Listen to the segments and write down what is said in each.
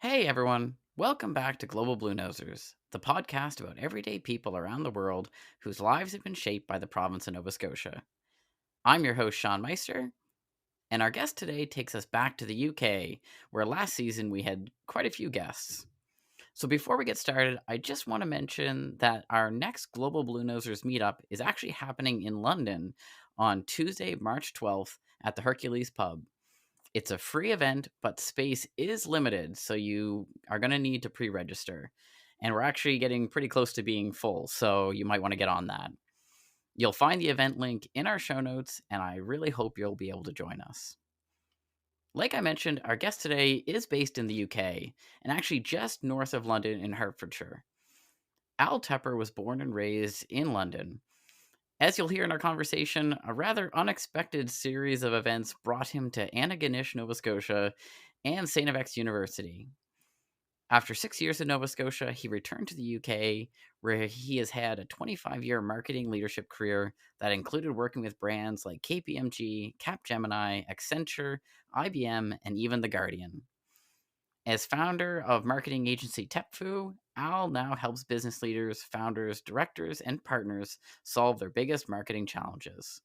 Hey everyone, welcome back to Global Bluenosers, the podcast about everyday people around the world whose lives have been shaped by the province of Nova Scotia. I'm your host, Sean Meister, and our guest today takes us back to the UK, where last season we had quite a few guests. So before we get started, I just want to mention that our next Global Bluenosers Meetup is actually happening in London on Tuesday, March 12th at the Hercules Pub. It's a free event, but space is limited, so you are going to need to pre-register. And we're actually getting pretty close to being full, so you might want to get on that. You'll find the event link in our show notes, and I really hope you'll be able to join us. Like I mentioned, our guest today is based in the UK, and actually just north of London in Hertfordshire. Al Tepper was born and raised in London. As you'll hear in our conversation, a rather unexpected series of events brought him to Antigonish, Nova Scotia, and St. FX University. After 6 years in Nova Scotia, he returned to the UK, where he has had a 25-year marketing leadership career that included working with brands like KPMG, Capgemini, Accenture, IBM, and even The Guardian. As founder of marketing agency Tepper, Al now helps business leaders, founders, directors, and partners solve their biggest marketing challenges.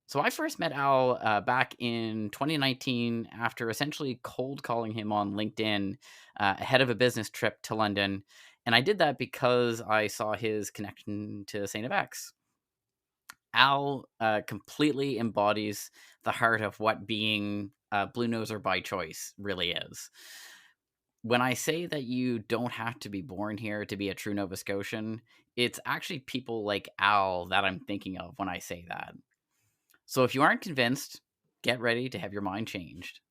So I first met Al back in 2019 after essentially cold calling him on LinkedIn ahead of a business trip to London. And I did that because I saw his connection to St. FX. Al completely embodies the heart of what being Bluenoser-by-choice really is. When I say that you don't have to be born here to be a true Nova Scotian, it's actually people like Al that I'm thinking of when I say that. So if you aren't convinced, get ready to have your mind changed.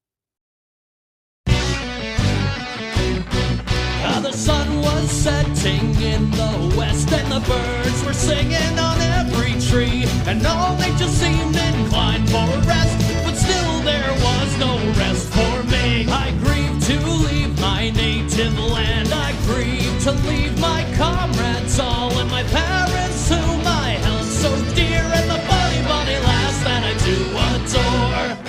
The sun was setting in the west and the birds were singing on every tree, and all they just seemed inclined for rest, but still there was no rest for me. I grieved to leave my native land, I grieved to leave my comrades all, and my parents whom I held so dear, and the funny bunny lass that I do adore.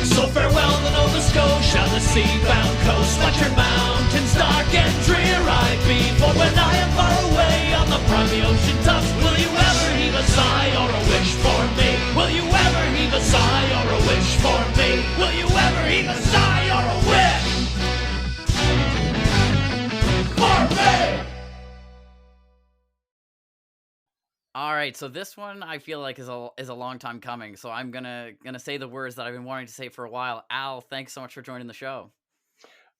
So farewell to Nova Scotia, the sea-bound coast. Let your mountains dark and drear I be, for when I am far away on the briny ocean tops, will you ever heave a sigh or a wish for me? Will you ever heave a sigh or a wish for me? Will you ever heave a sigh or a wish for me? All right, so this one I feel like is a long time coming. So I'm gonna say the words that I've been wanting to say for a while. Al, thanks so much for joining the show.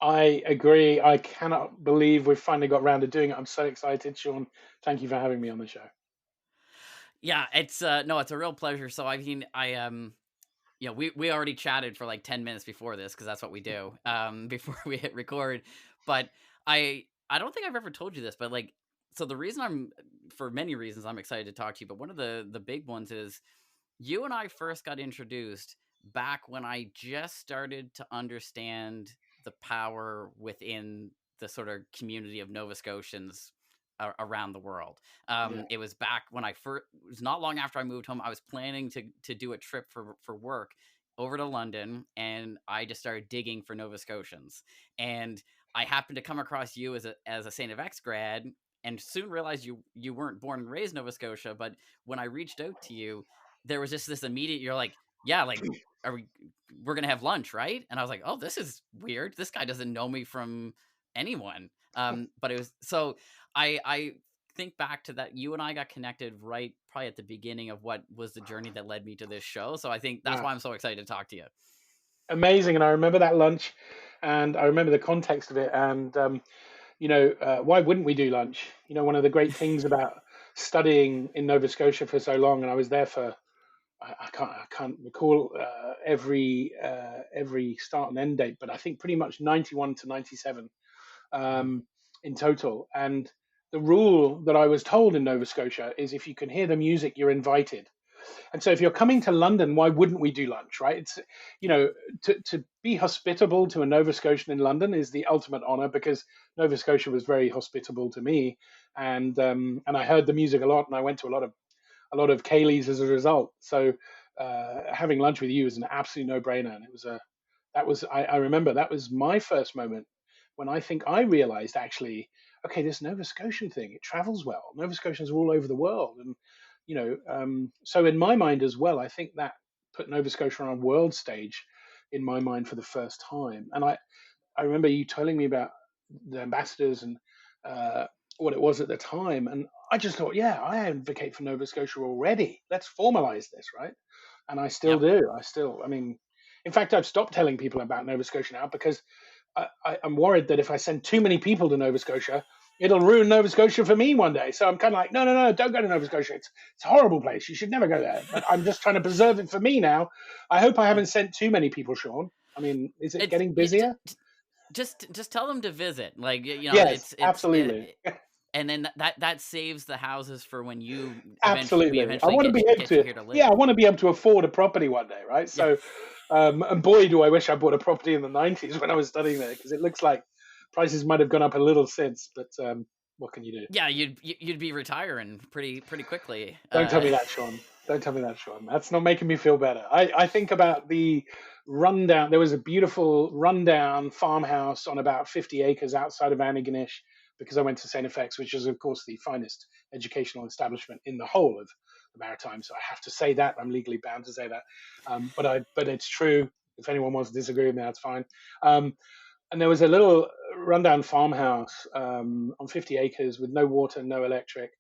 I agree. I cannot believe we've finally got around to doing it. I'm so excited, Sean. Thank you for having me on the show. Yeah, it's no, it's a real pleasure. So I mean, we already chatted for like 10 minutes before this because that's what we do before we hit record. But I don't think I've ever told you this, but like, so the reason for many reasons I'm excited to talk to you, but one of the big ones is you and I first got introduced back when I just started to understand the power within the sort of community of Nova Scotians around the world. Yeah. It was back when it was not long after I moved home. I was planning to do a trip for work over to London, and I just started digging for Nova Scotians. And I happened to come across you as a St. FX grad, and soon realized you weren't born and raised Nova Scotia. But when I reached out to you, there was just this immediate, you're like, yeah, like, we're going to have lunch, right? And I was like, oh, this is weird. This guy doesn't know me from anyone. But it was, so I think back to that. You and I got connected right probably at the beginning of what was the journey that led me to this show. So I think that's why I'm so excited to talk to you. Amazing. And I remember that lunch and I remember the context of it. And, why wouldn't we do lunch? You know, one of the great things about studying in Nova Scotia for so long, and I was there for, I can't recall every start and end date, but I think pretty much 91 to 97 in total. And the rule that I was told in Nova Scotia is if you can hear the music, you're invited. And so if you're coming to London, why wouldn't we do lunch, right? It's, to be hospitable to a Nova Scotian in London is the ultimate honor, because Nova Scotia was very hospitable to me. And I heard the music a lot, and I went to a lot of Kayleys as a result. So having lunch with you is an absolute no-brainer, and it was I remember that was my first moment when I think I realized actually, okay, this Nova Scotian thing, it travels well. Nova Scotians are all over the world. And, so in my mind as well, I think that put Nova Scotia on a world stage in my mind for the first time. And I remember you telling me about the ambassadors and uh, what it was at the time. And I just thought, yeah, I advocate for Nova Scotia already. Let's formalize this, right? And I still Yep. do. I mean, in fact, I've stopped telling people about Nova Scotia now because I'm worried that if I send too many people to Nova Scotia, it'll ruin Nova Scotia for me one day. So I'm kind of like, no, no, no, don't go to Nova Scotia. It's a horrible place. You should never go there. But I'm just trying to preserve it for me now. I hope I haven't sent too many people, Sean. I mean, is it It's getting busier? just tell them to visit. Like, Yes, it's absolutely. and then that saves the houses for when we Absolutely. I eventually want to be able get you to, here to yeah, live. I want to be able to afford a property one day, right? Yeah. So, and boy, do I wish I bought a property in the 90s when I was studying there, because it looks like prices might have gone up a little since, but what can you do? Yeah, you'd be retiring pretty quickly. Don't tell me that, Sean. Don't tell me that, Sean. That's not making me feel better. I think about the rundown. There was a beautiful rundown farmhouse on about 50 acres outside of Antigonish because I went to St. FX, which is, of course, the finest educational establishment in the whole of the Maritime. So I have to say that. I'm legally bound to say that. But it's true. If anyone wants to disagree with me, that's fine. Um, and there was a little rundown farmhouse on 50 acres with no water, no electric,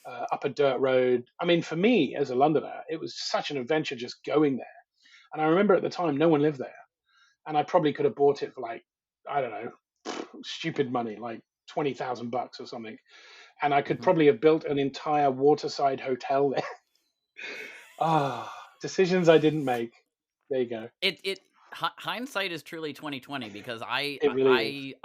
up a dirt road. I mean, for me as a Londoner, it was such an adventure just going there. And I remember at the time, no one lived there, and I probably could have bought it for like, I don't know, stupid money, like $20,000 or something, and I could Mhm. probably have built an entire waterside hotel there. Ah, decisions I didn't make. There you go. Hindsight is truly 2020 because It really is.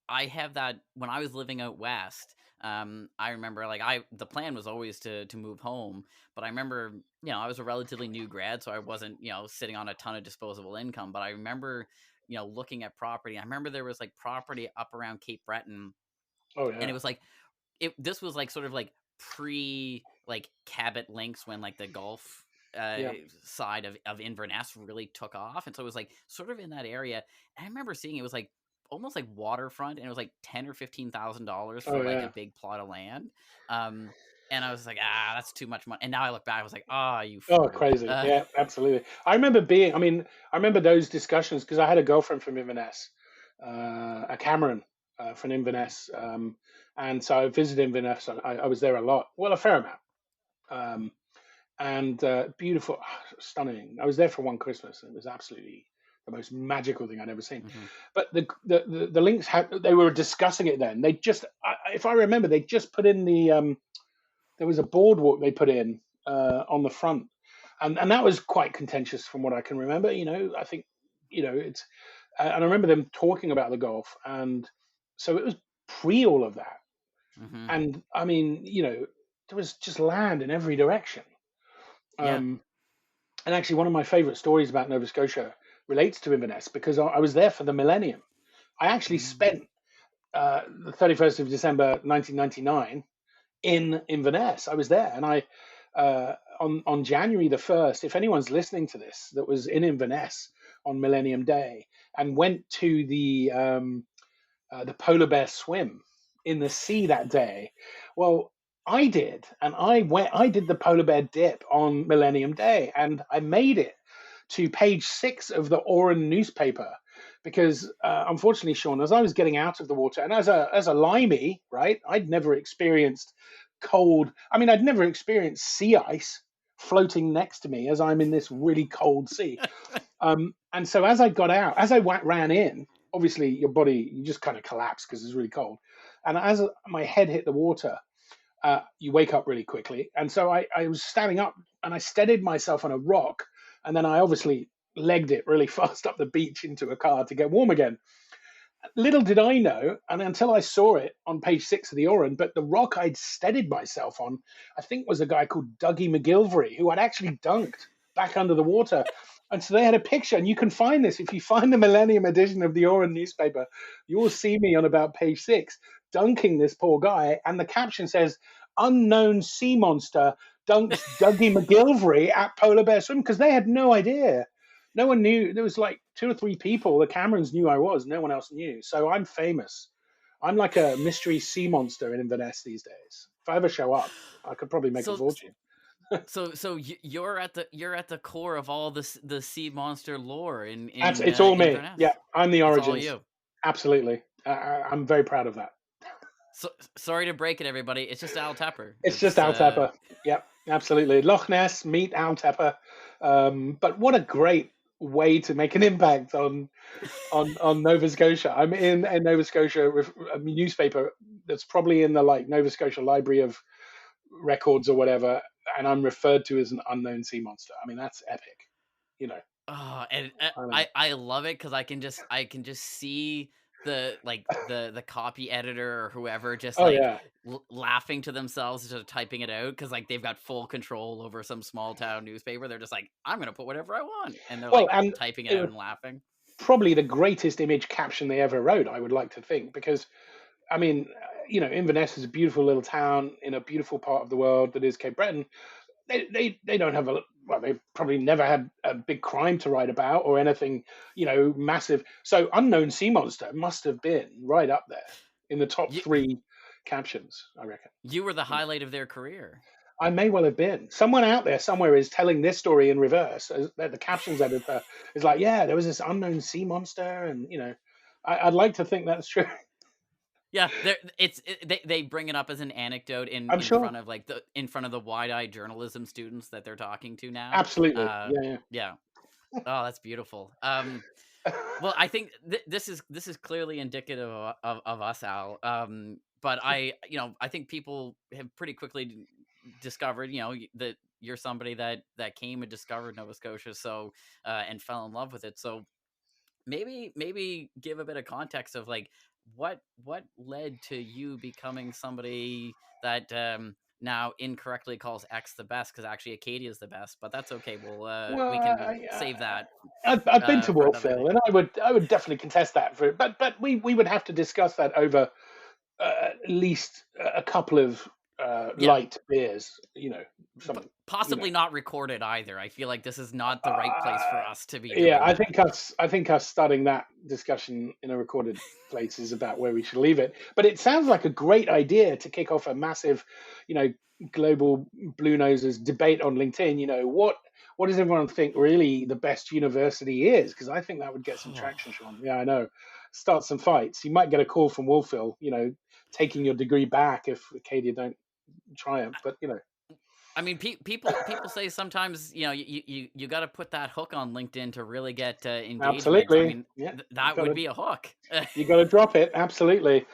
I have that when I was living out west. I remember like the plan was always to move home, but I remember I was a relatively new grad, so I wasn't sitting on a ton of disposable income. But I remember looking at property. I remember there was like property up around Cape Breton, Oh and it yeah, was like this was like sort of like pre like Cabot Links when like the Gulf uh yeah. side of Inverness really took off, and so it was like sort of in that area. And I remember seeing it was like almost like waterfront, and it was like $10,000 or $15,000 Oh for like a yeah. big plot of land. um and I was like, that's too much money. And now I look back, I was like, you Oh, fool. crazy. Yeah, absolutely. I mean, I remember those discussions because I had a girlfriend from Inverness, a Cameron from Inverness. And so I visited Inverness. I was there a lot, well, a fair amount. Um, and beautiful, stunning. I was there for one Christmas, and it was absolutely the most magical thing I'd ever seen. Mhm. But the links had, they were discussing it then. They just, if I remember, they just put in there was a boardwalk they put in on the front, and that was quite contentious from what I can remember. I think it's, and I remember them talking about the golf, and so it was pre all of that. Mhm. And I mean, there was just land in every direction. Yeah. Um, and actually, one of my favorite stories about Nova Scotia relates to Inverness because I was there for the millennium. I actually Mm. spent the 31st of December 1999 in Inverness. I was there, and on January the 1st. If anyone's listening to this that was in Inverness on Millennium Day and went to the polar bear swim in the sea that day, well, I did, and I did the polar bear dip on Millennium Day, and I made it to page 6 of the Oran newspaper because unfortunately, Sean, as I was getting out of the water, and as a limey, right, I'd never experienced cold. I mean, I'd never experienced sea ice floating next to me as I'm in this really cold sea. And so as I got out, as I ran in, obviously your body, you just kind of collapse because it's really cold. And as my head hit the water, you wake up really quickly. And so I was standing up and I steadied myself on a rock. And then I obviously legged it really fast up the beach into a car to get warm again. Little did I know, and until I saw it on page 6 of the Oran, but the rock I'd steadied myself on, I think was a guy called Dougie McGilvery, who had actually dunked back under the water. And so they had a picture, and you can find this. If you find the Millennium edition of the Oran newspaper, you will see me on about page 6 dunking this poor guy. And the caption says, "Unknown sea monster dunks Dougie McGilvery at polar bear swim," because they had no idea. No one knew. There was like two or three people, the Camerons knew I was. No one else knew. So I'm famous. I'm like a mystery sea monster in Inverness these days. If I ever show up, I could probably make a So fortune. you're at the core of all the sea monster lore in It's all me. Inverness. Yeah, I'm the It's all origins. you. Absolutely. I'm very proud of that. So sorry to break it, everybody. It's just Al Tepper. It's just It's Al Tepper. Yep, absolutely. Loch Ness, meet Al Tepper. But what a great way to make an impact on Nova Scotia. I'm in a Nova Scotia a newspaper that's probably in the like Nova Scotia Library of Records or whatever, and I'm referred to as an unknown sea monster. I mean, that's epic. You know, oh, and I don't know. I love it because I can just see the copy editor or whoever just Oh like yeah. laughing to themselves, just typing it out because like they've got full control over some small town newspaper. They're just like, I'm gonna put whatever I want, and they're Well, like and typing it it out was and laughing. probably the greatest image caption they ever wrote. I would like to think because I mean, Inverness is a beautiful little town in a beautiful part of the world that is Cape Breton. They don't have they've probably never had a big crime to write about or anything, massive. So unknown sea monster must have been right up there in the top You three captions, I reckon. you were the highlight of their career. I may well have been. Someone out there somewhere is telling this story in reverse. The captions editor is like, yeah, there was this unknown sea monster, and I'd like to think that's true. Yeah, they bring it up as an anecdote I'm in sure. front of like the wide-eyed journalism students that they're talking to now. Absolutely. Yeah, Yeah. Oh, that's beautiful. yeah. Well, I think this is clearly indicative of us, Al. But I think people have pretty quickly discovered, that you're somebody that came and discovered Nova Scotia, so and fell in love with it. So maybe give a bit of context of like what led to you becoming somebody that now incorrectly calls X the best because actually Acadia is the best, but that's okay. We Well, can save that I've been to for another Wolfville, day. and I would definitely contest that for it. But we would have to discuss that over at least a couple of Yeah, light beers, but something, you know. possibly not recorded either. I feel like this is not the right place for Uh, us to be yeah, doing that. I think us starting that discussion in a recorded place is about where we should leave it. But it sounds like a great idea to kick off a massive, you know, global Blue Nosers debate on LinkedIn. What does everyone think really the best university is? Because I think that would get some traction, Sean. Yeah, I know. Start some fights. You might get a call from Wolfville, taking your degree back if Acadia don't triumph. But I mean, people say sometimes you got to put that hook on LinkedIn to really get engagement. I absolutely, mean, yeah, that would be a hook. you got to drop it. Absolutely.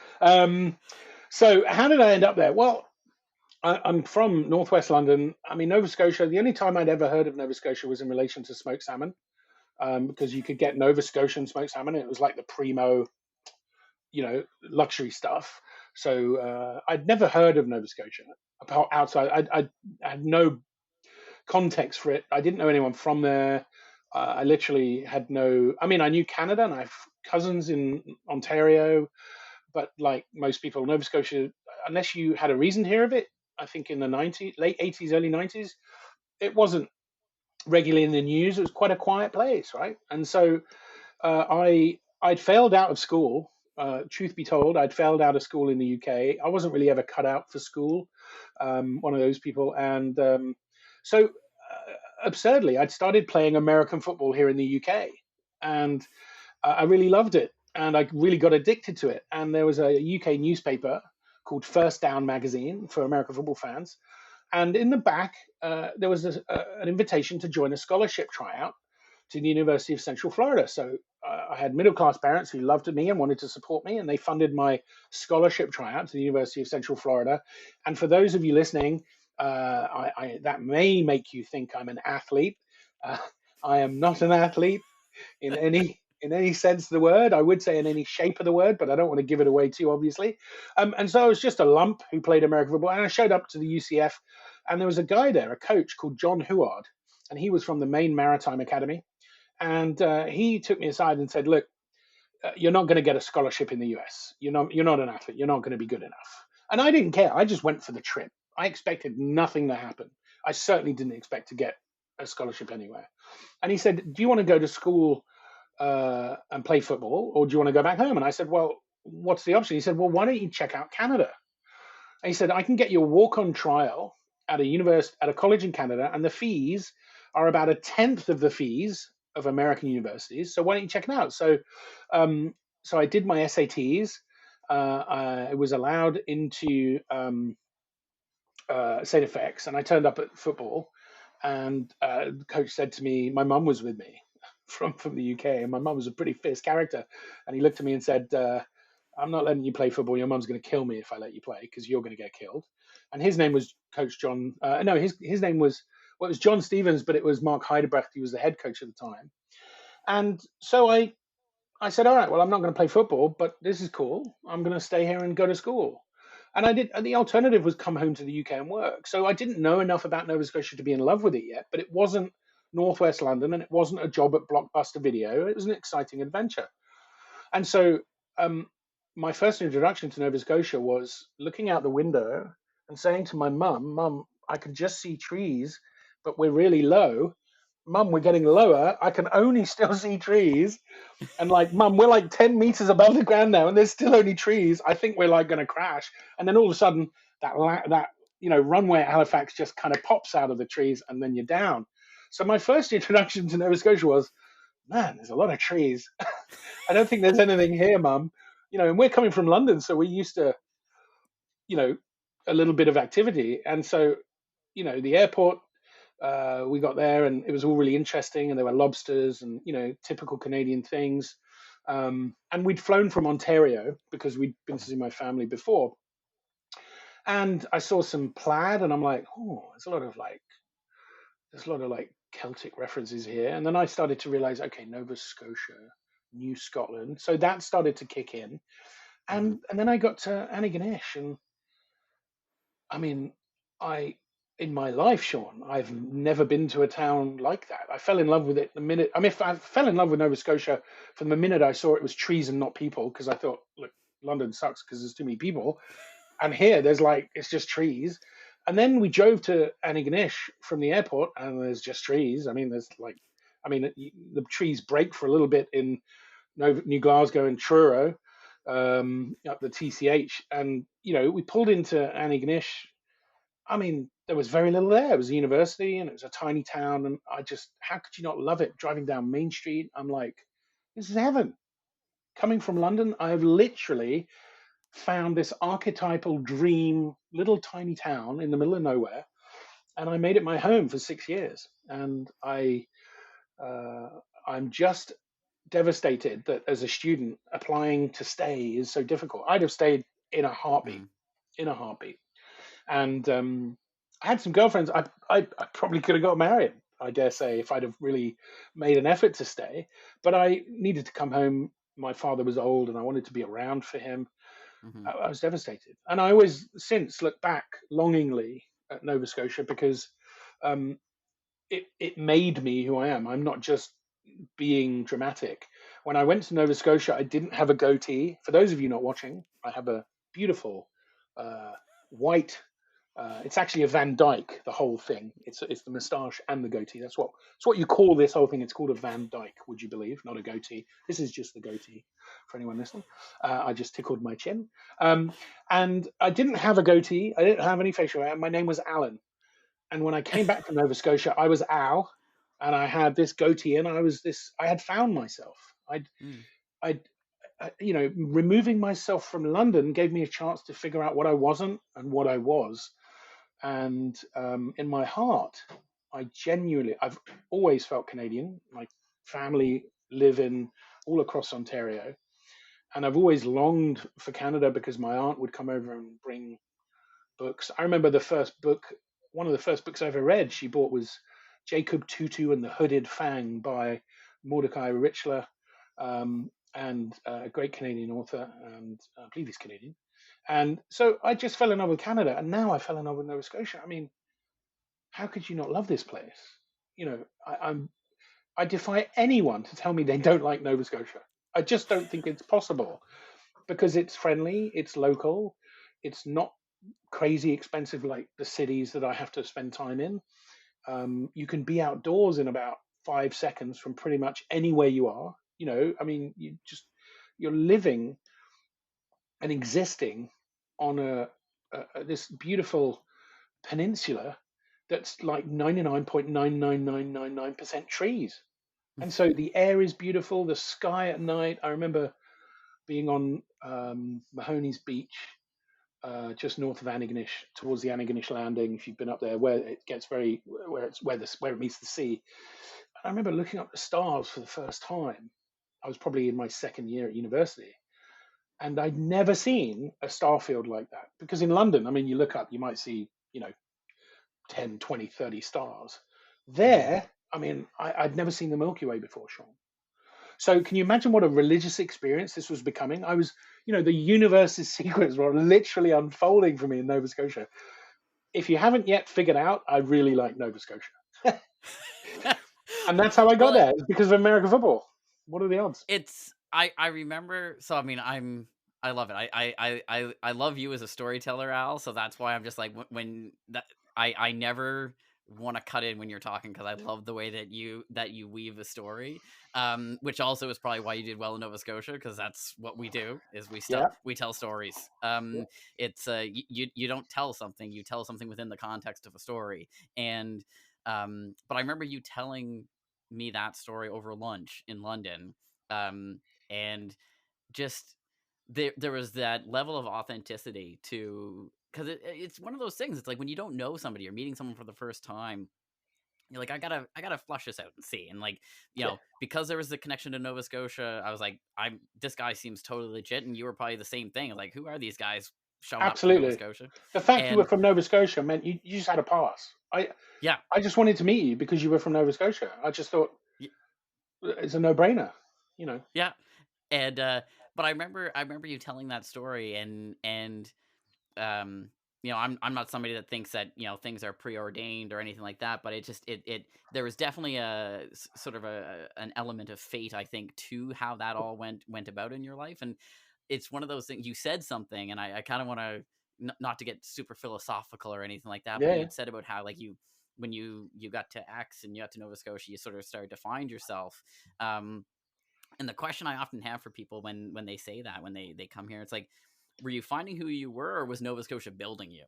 So how did I end up there? Well, I'm from northwest London. I mean, Nova Scotia. The only time I'd ever heard of Nova Scotia was in relation to smoked salmon, because you could get Nova Scotian smoked salmon. It was like the primo, luxury stuff. So I'd never heard of Nova Scotia apart outside. I had no context for it. I didn't know anyone from there. I literally had no. I mean, I knew Canada, and I have cousins in Ontario, but like most people, Nova Scotia, unless you had a reason to hear of it, I think in the late 80s, early 90s, it wasn't regularly in the news. It was quite a quiet place, right? And so I'd failed out of school. Truth be told, I'd failed out of school in the UK. I wasn't really ever cut out for school. One of those people, and so absurdly, I'd started playing American football here in the UK, and I really loved it, and I really got addicted to it. And there was a UK newspaper called First Down magazine for American football fans, and in the back there was an invitation to join a scholarship tryout to the University of Central Florida. So I had middle class parents who loved me and wanted to support me, and they funded my scholarship tryout to the University of Central Florida. And for those of you listening, that may make you think I'm an athlete. Uh, I am not an athlete in any sense of the word. I would say in any shape of the word, but I don't want to give it away too obviously. And so I was just a lump who played American football, and I showed up to the UCF, and there was a guy there, a coach called John Huard, and he was from the Maine Maritime Academy, and he took me aside and said, "Look, you're not going to get a scholarship in the US. You're not an athlete. You're not going to be good enough." And I didn't care. I just went for the trip. I expected nothing to happen. I certainly didn't expect to get a scholarship anywhere. And he said, "Do you want to go to school and play football, or do you want to go back home? And I said, well, what's the option? He said, well, why don't you check out Canada? And he said, I can get you a walk-on trial at a university, at a college in Canada, and the fees are about a tenth of the fees of American universities. So why don't you check it out? Um, so I did my SATs. I was allowed into St. FX, and I turned up at football. And the coach said to me, my mum was with me from the UK, and my mum was a pretty fierce character. And he looked at me and said, I'm not letting you play football. Your mum's going to kill me if I let you play because you're going to get killed. And his name was Coach John. No, his name was, well, it was John Stevens, but it was Mark Heidebrecht. He was the head coach at the time. And so I said, all right, well, I'm not going to play football, but this is cool. I'm going to stay here and go to school. And I did. And the alternative was come home to the UK and work. So I didn't know enough about Nova Scotia to be in love with it yet, but it wasn't Northwest London and it wasn't a job at Blockbuster Video. It was an exciting adventure. And so um, my first introduction to Nova Scotia was looking out the window and saying to my mum, Mum, I can just see trees, but we're really low. Mum, we're getting lower. I can only still see trees. And like, Mum, we're like 10 meters above the ground now, and there's still only trees. I think we're like going to crash. And then all of a sudden, that runway at Halifax just kind of pops out of the trees, and then you're down. So my first introduction to Nova Scotia was, man, there's a lot of trees. I don't think there's anything here, Mum. And we're coming from London, so we're used to, a little bit of activity. And so, the airport, we got there and it was all really interesting, and there were lobsters and typical Canadian things, and we'd flown from Ontario because we'd been to see my family before, and I saw some plaid and I'm like, oh, there's a lot of like Celtic references here. And then I started to realize, okay, Nova Scotia, New Scotland, so that started to kick in. Mm-hmm. And then I got to Antigonish, and I mean, I in my life, Sean, I've never been to a town like that. I fell in love with it the minute. I mean, I fell in love with Nova Scotia from the minute I saw it was trees and not people, because I thought, look, London sucks because there's too many people, and here there's like it's just trees. And then we drove to Antigonish from the airport, and there's just trees. I mean, the trees break for a little bit in New Glasgow and Truro, up the TCH, and we pulled into Antigonish. I mean, there was very little there. It was a university and it was a tiny town. And how could you not love it? Driving down Main Street, I'm like, this is heaven. Coming from London, I've literally found this archetypal dream little tiny town in the middle of nowhere. And I made it my home for 6 years. And I'm just devastated that as a student, applying to stay is so difficult. I'd have stayed in a heartbeat, in a heartbeat. And I had some girlfriends. I probably could have got married, I dare say, if I'd have really made an effort to stay. But I needed to come home. My father was old, and I wanted to be around for him. Mm-hmm. I was devastated, and I always since look back longingly at Nova Scotia because um, it made me who I am. I'm not just being dramatic. When I went to Nova Scotia, I didn't have a goatee. For those of you not watching, I have a beautiful white. It's actually a Van Dyke, the whole thing. It's the moustache and the goatee. That's what you call this whole thing. It's called a Van Dyke, would you believe? Not a goatee. This is just the goatee for anyone listening. I just tickled my chin. And I didn't have a goatee. I didn't have any facial hair. My name was Alan. And when I came back from Nova Scotia, I was Al, and I had this goatee, and I had found myself. Mm. I'd, removing myself from London gave me a chance to figure out what I wasn't and what I was. And in my heart, I've always felt Canadian. My family live in all across Ontario, and I've always longed for Canada because my aunt would come over and bring books. I remember one of the first books I ever read she bought was Jacob Tutu and the Hooded Fang by Mordecai Richler, and a great Canadian author, and I believe he's Canadian. And so I just fell in love with Canada, and now I fell in love with Nova Scotia. I mean, how could you not love this place? I defy anyone to tell me they don't like Nova Scotia. I just don't think it's possible because it's friendly, it's local, it's not crazy expensive like the cities that I have to spend time in. You can be outdoors in about 5 seconds from pretty much anywhere you are. I mean, you're living and existing on this beautiful peninsula that's like 99.99999% trees. And so the air is beautiful, the sky at night. I remember being on Mahoney's Beach, just north of Antigonish, towards the Antigonish landing. If you've been up there, where it gets where it meets the sea. I remember looking up the stars for the first time. I was probably in my second year at university, and I'd never seen a star field like that. Because in London, I mean, you look up, you might see, 10, 20, 30 stars. Mhm. There, I mean, I'd never seen the Milky Way before, Sean. So can you imagine what a religious experience this was becoming? I was, the universe's secrets were literally unfolding for me in Nova Scotia. If you haven't yet figured out, I really like Nova Scotia. And that's how I got Well, there. It's because of American football. What are the odds? I remember, so, I mean, I love it. I love you as a storyteller, Al, so that's why I'm just like, when that I never wanna cut in when you're talking, because I love the way that you weave a story, which also is probably why you did well in Nova Scotia, because that's what we do, is Yeah. we tell stories. Yeah. It's, you don't tell something, you tell something within the context of a story, and, but I remember you telling me that story over lunch in London, um, and just there was that level of authenticity to, because it's one of those things. It's like when you don't know somebody, or meeting someone for the first time, you're like, I gotta flush this out and see. And like, Yeah. because there was the connection to Nova Scotia, I was like, this guy seems totally legit. And you were probably the same thing. Like, who are these guys showing up from Nova Absolutely. Scotia? The fact you were And from Nova Scotia meant you just had a pass. yeah, I just wanted to meet you because you were from Nova Scotia. I just thought y- it's a no-brainer, you know. yeah. And but I remember you telling that story, and um I'm not somebody that thinks that things are preordained or anything like that, but it just it there was definitely sort of an element of fate, I think, to how that all went about in your life. And it's one of those things. You said something, and I kind of want to, not to get super philosophical or anything like that, but Yeah, you yeah. had said about how, like, when you got to X and you got to Nova Scotia, you sort of started to find yourself. um and the question I often have for people when they say that, when they come here, it's like, were you finding who you were, or was Nova Scotia building you?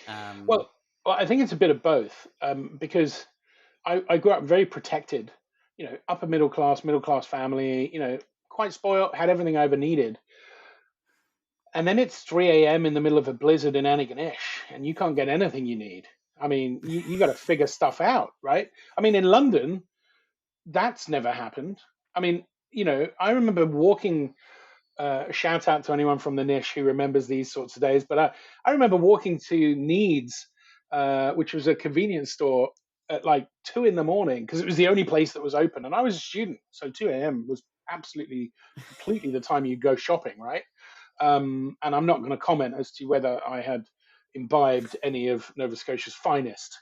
Um, Well, I think it's a bit of both, because I grew up very protected, upper middle class family, quite spoiled, had everything I ever needed. And then it's 3 a.m. in the middle of a blizzard in Antigonish, and you can't get anything you need. I mean, you got to figure stuff out, right? I mean, in London, that's never happened. I mean, I remember walking. Shout out to anyone from the niche who remembers these sorts of days. But I remember walking to Needs, which was a convenience store, at like 2 in the morning, because it was the only place that was open. And I was a student, so 2 a.m. was absolutely, completely the time you go shopping, right? And I'm not going to comment as to whether I had imbibed any of Nova Scotia's finest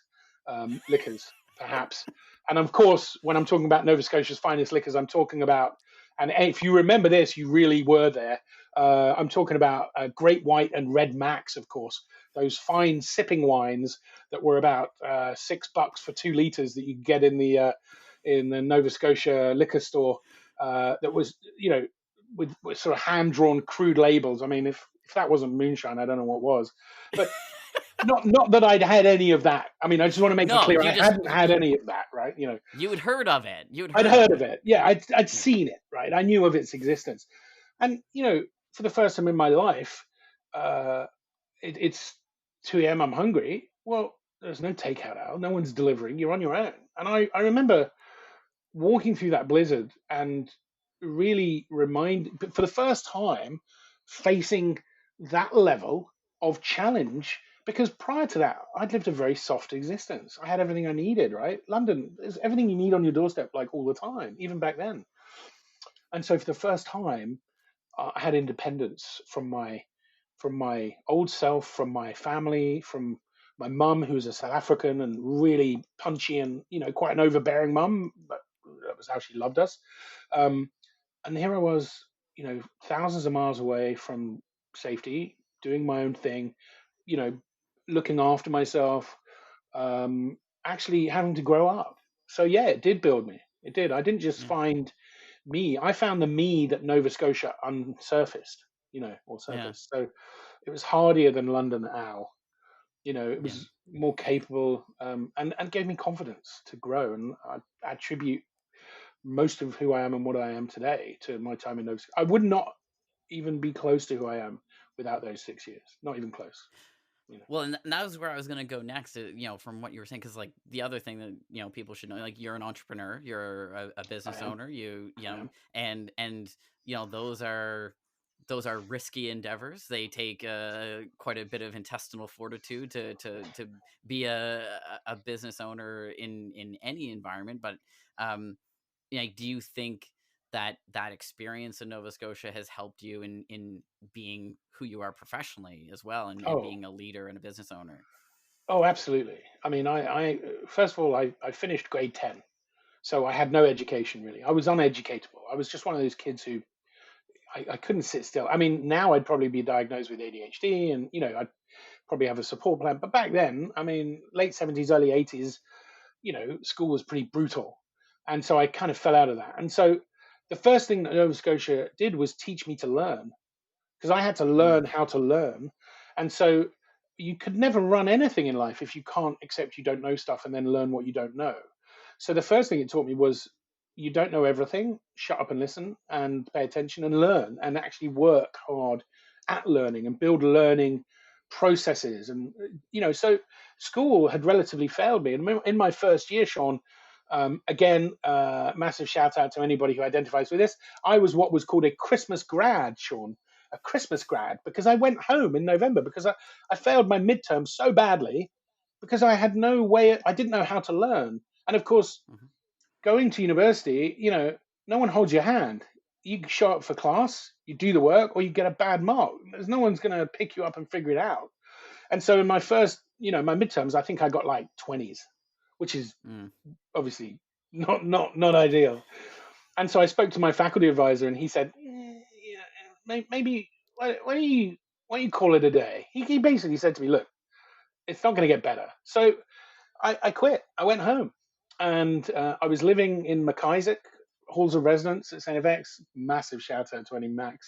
liquors, perhaps. And of course, when I'm talking about Nova Scotia's finest liquors, I'm talking about, and if you remember this, you really were there. I'm talking about Great White and Red Max, of course, those fine sipping wines that were about $6 for 2 liters that you could get in the Nova Scotia liquor store. That was, with sort of hand drawn crude labels. I mean, if that wasn't moonshine, I don't know what was. But not that I'd had any of that. I mean, I just want to make it no, clear I hadn't had any of that, right? you had heard of it. You had I'd heard of heard of it. it. Yeah, I'd Yeah. seen it, right? I knew of its existence. And for the first time in my life, uh, it's 2 a.m. I'm hungry. Well, there's no takeout out. No one's delivering. You're on your own. And I remember walking through that blizzard and really for the first time, facing that level of challenge, because prior to that I'd lived a very soft existence. I had everything I needed, right? London, there's everything you need on your doorstep, like, all the time, even back then. And so for the first time, I had independence from my old self, from my family, from my mum, who's a South African and really punchy and quite an overbearing mum, but that was how she loved us. Um, and here I was, thousands of miles away from safety, doing my own thing, you know, looking after myself, actually having to grow up. So yeah, it did build me. It did. I didn't just Yeah. find I found the me that Nova Scotia unsurfaced, or Yeah. surfaced. So it was hardier than London Owl. It Yeah. was more capable, and gave me confidence to grow. And I attribute most of who I am and what I am today to my time in Nova Scotia. I would not even be close to who I am without those 6 years. Not even close. Well, and that was where I was gonna go next, from what you were saying, because like the other thing that people should know, like you're an entrepreneur, you're a I business am. owner, I am. and those are risky endeavors. They take quite a bit of intestinal fortitude to be a business owner in any environment. But do you think that experience in Nova Scotia has helped you in being who you are professionally as well, and Oh, being a leader and a business owner? oh, absolutely. I mean, I first of all, I finished grade 10, so I had no education really. I was uneducatable. I was just one of those kids who I couldn't sit still. I mean, now I'd probably be diagnosed with ADHD, and I'd probably have a support plan. But back then, I mean, late 70s, early 80s, school was pretty brutal, and so I kind of fell out of that. And so the first thing that Nova Scotia did was teach me to learn, because I had to Mm, learn how to learn. And so you could never run anything in life if you can't accept you don't know stuff and then learn what you don't know. So the first thing it taught me was, you don't know everything, shut up and listen and pay attention and learn, and actually work hard at learning and build learning processes. And so school had relatively failed me. And in my first year, Sean, again, massive shout out to anybody who identifies with this. I was what was called a Christmas grad, Sean, a Christmas grad, because I went home in November because I failed my midterm so badly because I had no way, I didn't know how to learn. And of course, mhm. going to university, no one holds your hand. You show up for class, you do the work, or you get a bad mark. There's no one's going to pick you up and figure it out. And so in my first, my midterms, I think I got like 20s, which is Mm, obviously not ideal. And so I spoke to my faculty advisor, and he said, maybe why don't you call it a day? He basically said to me, look, it's not going to get better. So I quit. I went home, and I was living in McIsaac, halls of residence at St. FX. Massive shout out to any Mac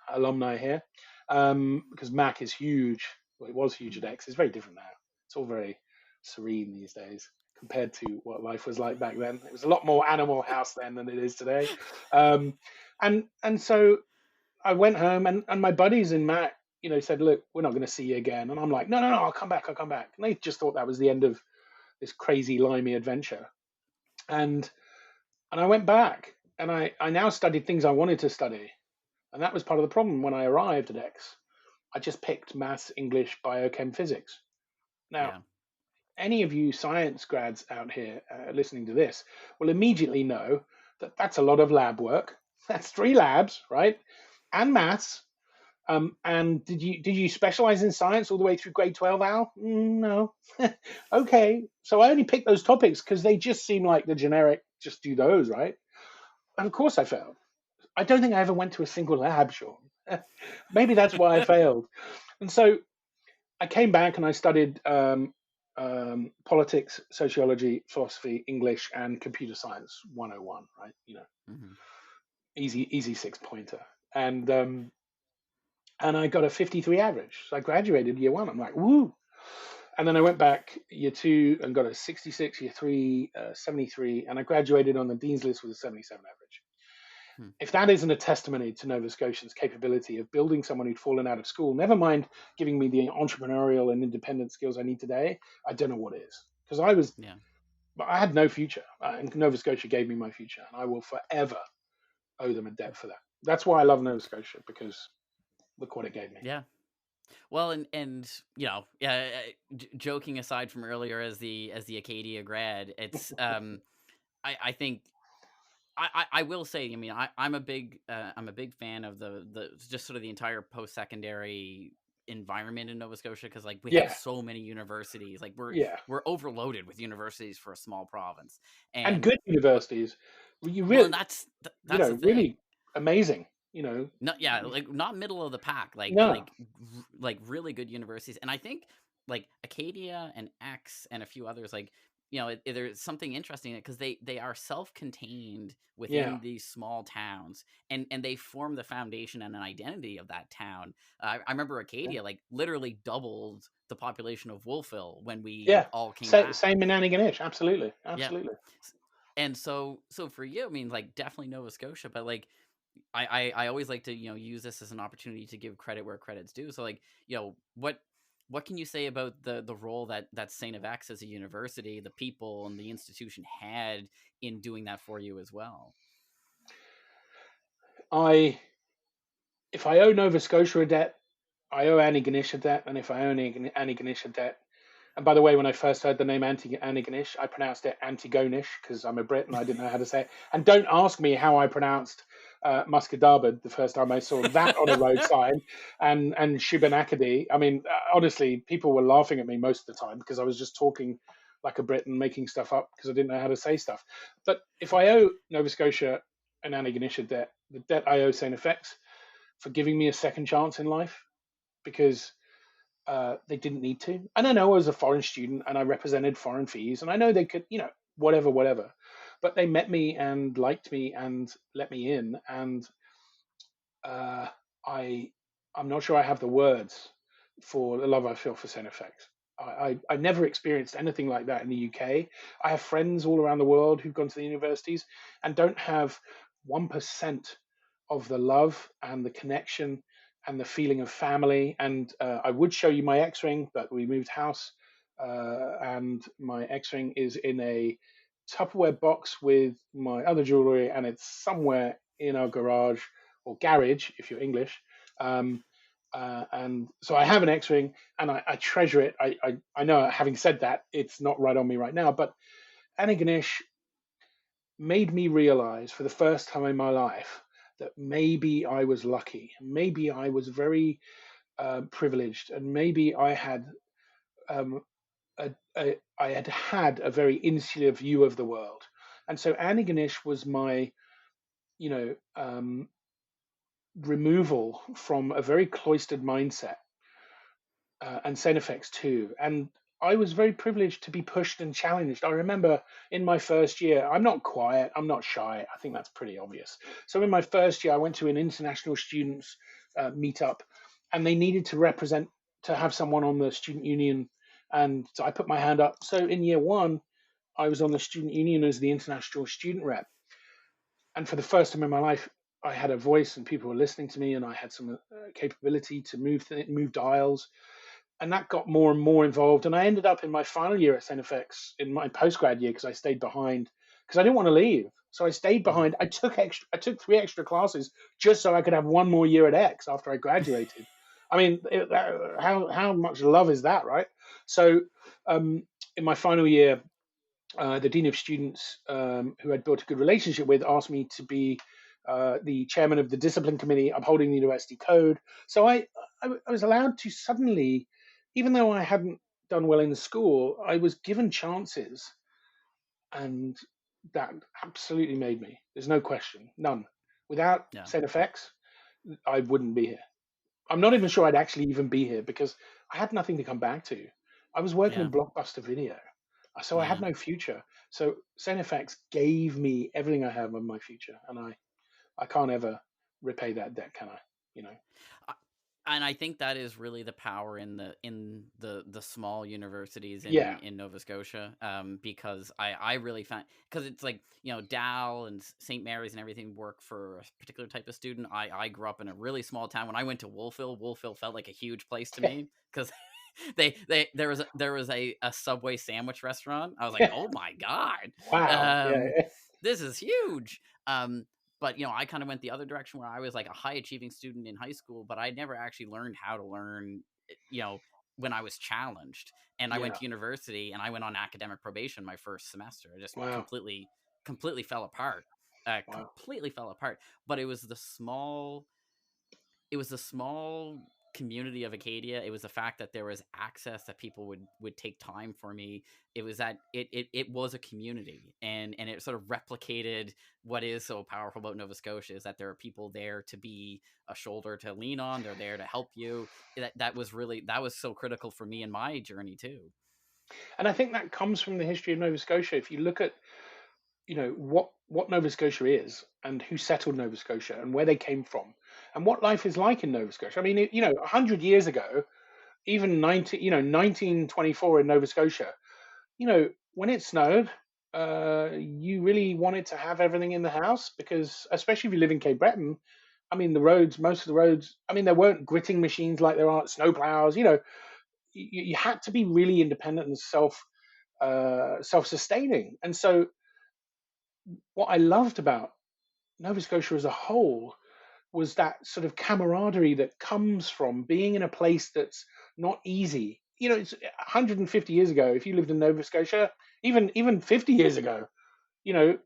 alumni here, because Mac is huge. Well, it was huge at X. It's very different now. It's all very serene these days compared to what life was like back then. It was a lot more Animal House then than it is today. Um, and so I went home, and my buddies in Mac, said, "Look, we're not going to see you again." And I'm like, "No, no, no, I'll come back. I'll come back." And they just thought that was the end of this crazy limey adventure. And I went back, and I now studied things I wanted to study, and that was part of the problem when I arrived at X. I just picked maths, English, biochem, physics. Now, yeah. any of you science grads out here listening to this will immediately know that that's a lot of lab work. That's 3 labs, right? And maths. And did you specialize in science all the way through grade 12, Al? No. Okay. So I only picked those topics because they just seem like the generic, just do those, right? And of course I failed. I don't think I ever went to a single lab, Sean. Maybe that's why I failed. And so I came back and I studied politics, sociology, philosophy, English, and computer science 101, right? Hmm. Easy 6 pointer. And I got a 53 average. So I graduated year 1. I'm like, woo. And then I went back year 2 and got a 66, year 3, 73. And I graduated on the Dean's List with a 77 average. Hmm. If that isn't a testimony to Nova Scotians' capability of building someone who'd fallen out of school, never mind giving me the entrepreneurial and independent skills I need today, I don't know what is. Because Yeah. I had no future. And Nova Scotia gave me my future. And I will forever owe them a debt for that. That's why I love Nova Scotia, because look what it gave me. Yeah. Well, and yeah. Joking aside from earlier, as the Acadia grad, it's I think I will say, I mean, I'm a big fan of the just sort of the entire post secondary environment in Nova Scotia, because like we have Yeah, so many universities, like we're yeah. we're overloaded with universities for a small province. And And good universities. You well, and really, that's the thing. really amazing. You know, Not, yeah, like not middle of the pack, no, like really good universities. And I think like Acadia and X and a few others, like there's something interesting because they are self-contained Yeah. within these small towns, and they form the foundation and an identity of that town. I remember Yeah. Acadia like literally doubled the population of Wolfville when we Yeah. all came back. Same in Antigonish. Absolutely. Yeah. Absolutely. And so for you, I mean, like definitely Nova Scotia, but like I always like to use this as an opportunity to give credit where credit's due. So like what can you say about the role that Saint FX as a university, the people and the institution had in doing that for you as well? I If I owe Nova Scotia a debt, I owe Antigonish a debt, and if I owe Antigonish a debt, and by the way, when I first heard the name Antigonish, I pronounced it Antigonish because I'm a Brit and I didn't know how to say it. And don't ask me how I pronounced Muscadabad the first time I saw that on a road sign, and Shubenacadie. I mean, honestly, people were laughing at me most of the time because I was just talking like a Brit and making stuff up because I didn't know how to say stuff. But if I owe Nova Scotia and Antigonish a debt, the debt I owe Saint FX for giving me a second chance in life because they didn't need to. And I know I was a foreign student and I represented foreign fees, and I know they could, whatever. But they met me and liked me and let me in, and uh, I I'm not sure I have the words for the love I feel for Saint FX. I never experienced anything like that in the UK. I have friends all around the world who've gone to the universities and don't have 1% of the love and the connection and the feeling of family. And I would show you my X-ring, but we moved house, and my X-ring is in a Tupperware box with my other jewelry, and it's somewhere in our garage or garage if you're English. Um, and so I have an X-wing, and I treasure it. I know, having said that, it's not right on me right now, but Antigonish made me realize for the first time in my life that maybe I was lucky, maybe I was very privileged, and maybe um, I had had a very insular view of the world. And so Antigonish was my, you know, removal from a very cloistered mindset, and Saint effects too. And I was very privileged to be pushed and challenged. I remember in my first year, I'm not quiet, I'm not shy. I think that's pretty obvious. So in my first year, I went to an international students meetup, and they needed to have someone on the student union, and so I put my hand up. So in year one, I was on the student union as the international student rep, and for the first time in my life, I had a voice and people were listening to me, and I had some capability to move dials, and that got more and more involved. And I ended up in my final year at Saint FX in my postgrad year because I stayed behind because I didn't want to leave. So I stayed Hmm. behind. I took 3 extra classes just so I could have one more year at X after I graduated. I mean, how much love is that, right? So um, in my final year, the dean of students, who I'd built a good relationship with, asked me to be the chairman of the discipline committee upholding the university code. So I was allowed to suddenly, even though I hadn't done well in school, I was given chances, and that absolutely made me. There's no question, none. Without Yeah. said effects, I wouldn't be here. I'm not even sure I'd actually even be here because I had nothing to come back to. I was working Yeah. in Blockbuster Video, so I had Yeah. no future. So FX gave me everything I have of my future, and I can't ever repay that debt, can I? You know? I- and I think that is really the power in the small universities Yeah, in Nova Scotia, because I really find, because it's like Dal and St. Mary's and everything work for a particular type of student. I grew up in a really small town. When I went to Wolfville felt like a huge place to me because there was a Subway sandwich restaurant. I was like, oh my god, wow, um, yeah, this is huge. But I kind of went the other direction where I was like a high achieving student in high school, but I never actually learned how to learn, when I was challenged. And I went yeah, to university and I went on academic probation my first semester. I just wow, completely fell apart. wow, Completely fell apart. But it was the small community of Acadia. It was the fact that there was access, that people would take time for me. It was that it was a community, and it sort of replicated what is so powerful about Nova Scotia, is that there are people there to be a shoulder to lean on. They're there to help you. That was so critical for me in my journey too. And I think that comes from the history of Nova Scotia. If you look at, what Nova Scotia is and who settled Nova Scotia and where they came from and what life is like in Nova Scotia. I mean, 100 years ago, even 1924 in Nova Scotia, when it snowed, you really wanted to have everything in the house because, especially if you live in Cape Breton, I mean, most of the roads, I mean, there weren't gritting machines like there are snow plows. You had to be really independent and self-sustaining. And so, what I loved about Nova Scotia as a whole was that sort of camaraderie that comes from being in a place that's not easy. It's 150 years ago. If you lived in Nova Scotia, even 50 years ago, you know,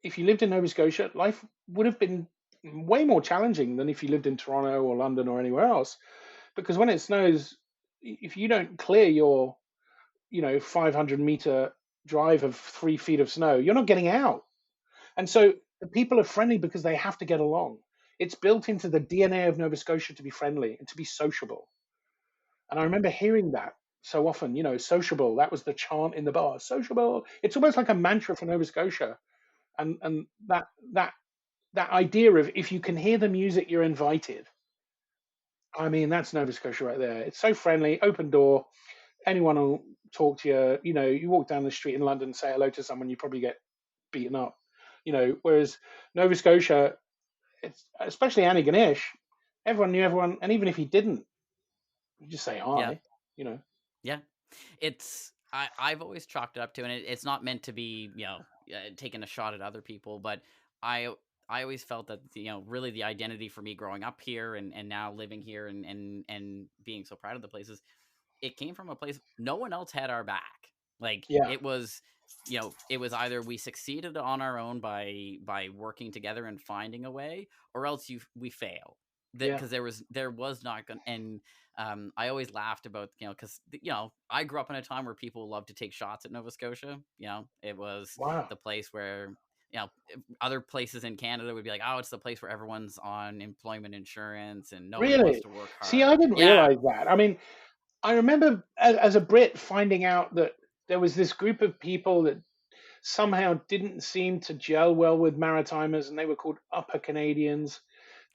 if you lived in Nova Scotia, life would have been way more challenging than if you lived in Toronto or London or anywhere else. Because when it snows, if you don't clear your, 500-meter drive of 3 feet of snow, you're not getting out. And so the people are friendly because they have to get along. It's built into the DNA of Nova Scotia to be friendly and to be sociable. And I remember hearing that so often, sociable. That was the chant in the bar, sociable. It's almost like a mantra for Nova Scotia. And that idea of if you can hear the music, you're invited. I mean, that's Nova Scotia right there. It's so friendly, open door. Anyone will talk to you. You walk down the street in London, say hello to someone, you probably get beaten up. Whereas Nova Scotia, it's especially Antigonish, everyone knew everyone, and even if you didn't, you just say Yeah. hi. You know. Yeah. I've always chalked it up to, and it's not meant to be, taking a shot at other people, but I I always felt that, really the identity for me growing up here and now living here and being so proud of the places, it came from a place no one else had our back. Like Yeah, it was either we succeeded on our own by working together and finding a way, or else we fail. yeah. Because there was not going. And I always laughed about, because I grew up in a time where people loved to take shots at Nova Scotia. It was Wow. the place where, other places in Canada would be like, oh, it's the place where everyone's on employment insurance and nobody wants Really? to work See, hard. I didn't Yeah. realize that. I mean, I remember as a Brit finding out that there was this group of people that somehow didn't seem to gel well with Maritimers, and they were called Upper Canadians.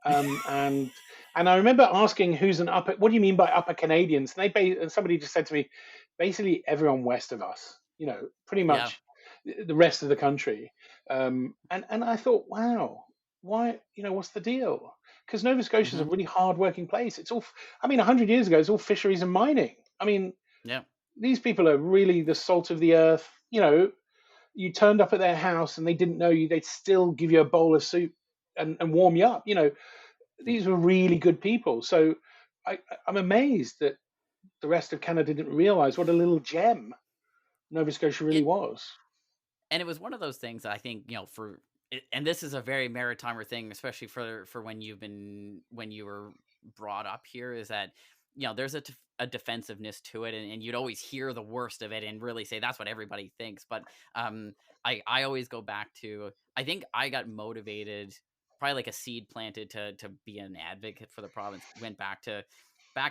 And I remember asking who's an upper. What do you mean by Upper Canadians? And somebody just said to me, basically everyone west of us. Pretty Yeah. much the rest of the country. And I thought, wow, why? What's the deal? Because Nova Scotia is a Hmm. really hard-working place. It's all. I mean, 100 years ago, it's all fisheries and mining. I mean, Yeah. these people are really the salt of the earth. You turned up at their house and they didn't know you, they'd still give you a bowl of soup and warm you up. Yeah. These were really good people. So I'm amazed that the rest of Canada didn't realize what a little gem Nova Scotia really It was. and it was one of those things that I think, and this is a very maritimer thing, especially for when you were brought up here, is that, there's a defensiveness to it, and you'd always hear the worst of it and really say that's what everybody thinks. But I always go back to, I think I got motivated, probably like a seed planted to be an advocate for the province. Went back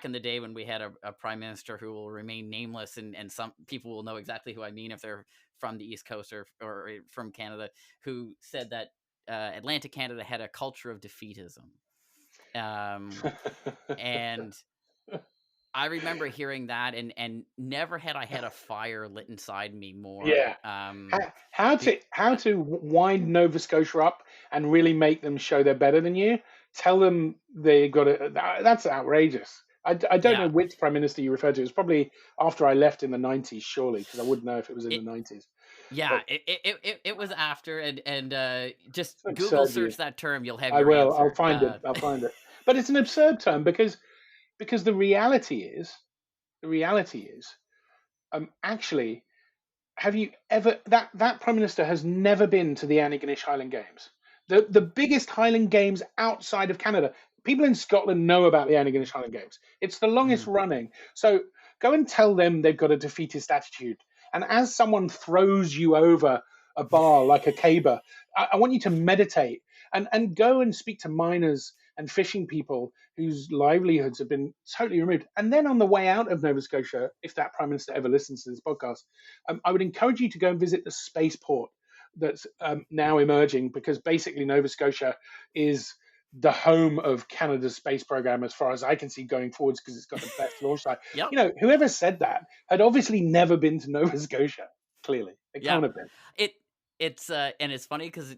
in the day when we had a prime minister who will remain nameless, and some people will know exactly who I mean if they're from the East Coast or from Canada, who said that Atlantic Canada had a culture of defeatism. And I remember hearing that, and never had I had a fire lit inside me more. Yeah. How to wind Nova Scotia up and really make them show they're better than you. Tell them they got it. That's outrageous. I don't know Yeah, which prime minister you referred to. It was probably after I left in the 90s, surely, because I wouldn't know if it was in the it 90s. yeah But it was after, and just it's an Google absurd view. search that term, you'll have I your will. I'll answer. find it. I'll find it. But it's an absurd term because the reality is, actually, have you ever that prime minister has never been to the Antigonish Highland Games, the biggest Highland Games outside of Canada. People in Scotland know about the Antigonish Highland Games. It's the longest Mhm. running. So go and tell them they've got a defeatist attitude. And as someone throws you over a bar like a caber, I want you to meditate and go and speak to miners and fishing people whose livelihoods have been totally removed. And then on the way out of Nova Scotia, if that Prime Minister ever listens to this podcast, I would encourage you to go and visit the spaceport that's now emerging, because basically Nova Scotia is the home of Canada's space program as far as I can see going forwards, because it's got the best launch site. Yep. You know, whoever said that had obviously never been to Nova Scotia. Clearly, they Yeah. can't have been. It's and it's funny because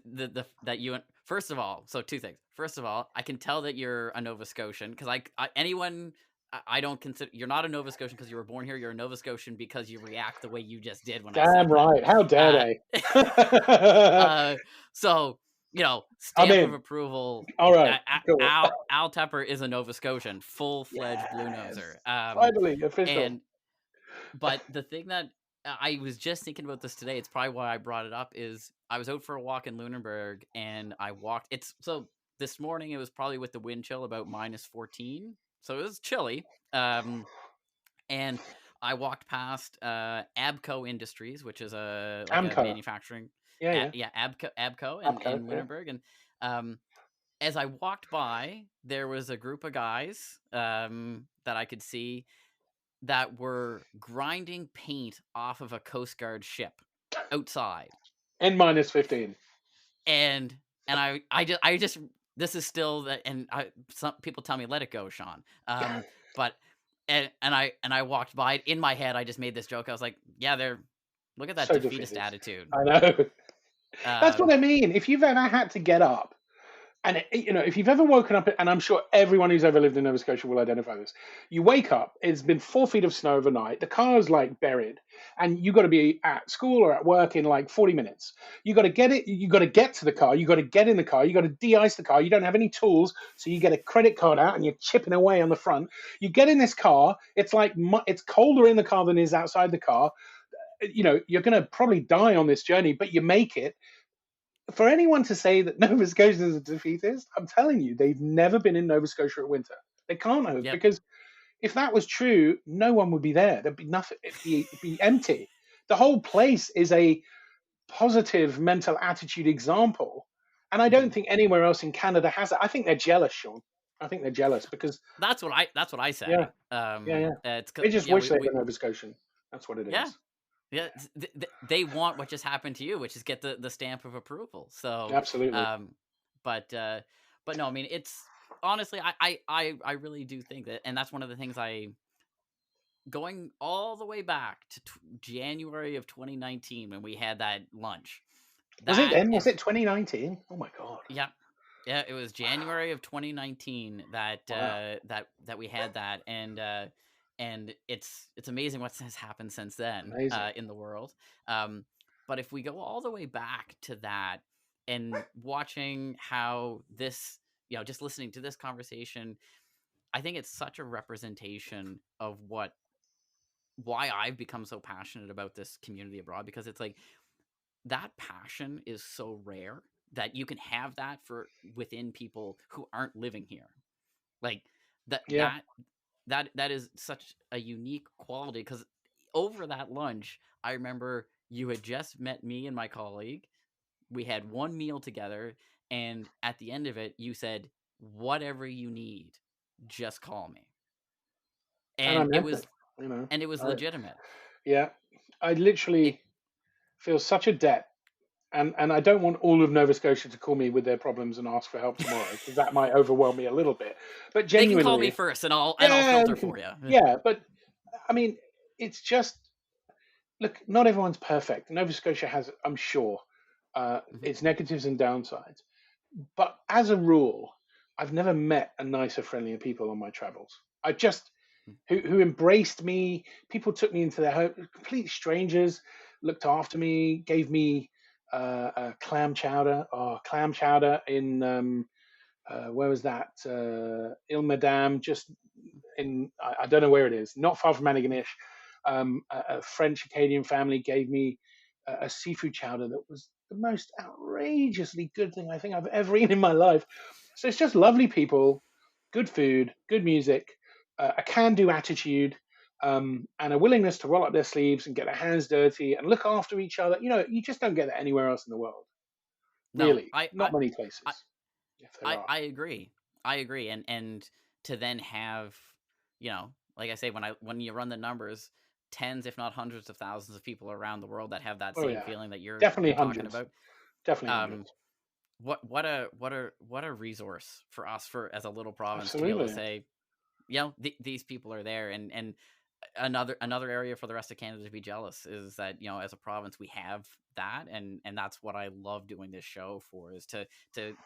that you first of all, so two things. First of all, I can tell that you're a Nova Scotian because I don't consider you're not a Nova Scotian because you were born here. You're a Nova Scotian because you react the way you just did when I Damn said right. How dare that. they? So stamp I'm in. of approval. All right. Cool. Al Tepper is a Nova Scotian, full-fledged Bluenoser. Finally, official. But the thing that I was just thinking about this today, it's probably why I brought it up, is I was out for a walk in Lunenburg and I walked. So this morning it was probably with the wind chill about -14, so it was chilly. And I walked past Abco Industries, which is a manufacturing. Abco in Lunenburg, and as I walked by, there was a group of guys that I could see that were grinding paint off of a Coast Guard ship outside. And -15. And I just this is still that, and some people tell me let it go, Sean. But and I walked by it. In my head, I just made this joke. I was like, yeah, look at that So defeatist attitude. I know. That's what I mean. If you've ever had to get up, and if you've ever woken up, and I'm sure everyone who's ever lived in Nova Scotia will identify this, you wake up, it's been 4 feet of snow overnight, the car's like buried, and you got to be at school or at work in like 40 minutes. You got to get to the car, you got to get in the car, you got to de-ice the car, you don't have any tools, so you get a credit card out and you're chipping away on the front. You get in this car, it's colder in the car than is outside the car. You're going to probably die on this journey, but you make it. For anyone to say that Nova Scotia is a defeatist, I'm telling you, they've never been in Nova Scotia at winter. They can't have, because if that was true, no one would be there. There'd be nothing. It'd be empty. The whole place is a positive mental attitude example, and I don't think anywhere else in Canada has it. I think they're jealous, Sean. I think they're jealous because that's what I say. Yeah. They just wish they were Nova Scotian. That's what it is. Yeah, they want what just happened to you, which is get the stamp of approval. So absolutely. But no, I mean, it's honestly, I really do think that, and that's one of the things going all the way back to January of 2019 when we had that lunch. Was it then? Was it 2019? Oh my god. Yeah, it was January of 2019 that that we had that, and it's amazing what has happened since then in the world. But if we go all the way back to that and watching how this, just listening to this conversation, I think it's such a representation of why I've become so passionate about this community abroad, because it's like that passion is so rare that you can have that within people who aren't living here. Like that is such a unique quality, because over that lunch, I remember you had just met me and my colleague. We had one meal together, and at the end of it, you said, "Whatever you need, just call me." And it was, and it was legitimate. Yeah, I literally feel such a debt. And I don't want all of Nova Scotia to call me with their problems and ask for help tomorrow, because that might overwhelm me a little bit. But genuinely, they can call me first, and I'll filter for you. Yeah, but I mean, it's just, look, not everyone's perfect. Nova Scotia has, I'm sure, its negatives and downsides. But as a rule, I've never met a nicer, friendlier people on my travels. I just who embraced me. People took me into their home. Complete strangers looked after me, gave me clam chowder in where was that? Madame, just in, I don't know where it is, not far from Antigonish. A French Acadian family gave me a seafood chowder that was the most outrageously good thing I think I've ever eaten in my life. So it's just lovely people, good food, good music, a can-do attitude, and a willingness to roll up their sleeves and get their hands dirty and look after each other. You just don't get that anywhere else in the world. Really, not many places. I agree. I agree, and to then have, like I say, when you run the numbers, tens, if not hundreds of thousands of people around the world that have that Oh same yeah, feeling that definitely you're talking hundreds, about. definitely Um, hundreds. what a resource for us, for as a little province, to be able to Absolutely. say, these people are there, and another area for the rest of Canada to be jealous is that, as a province, we have that, and that's what I love doing this show for, is to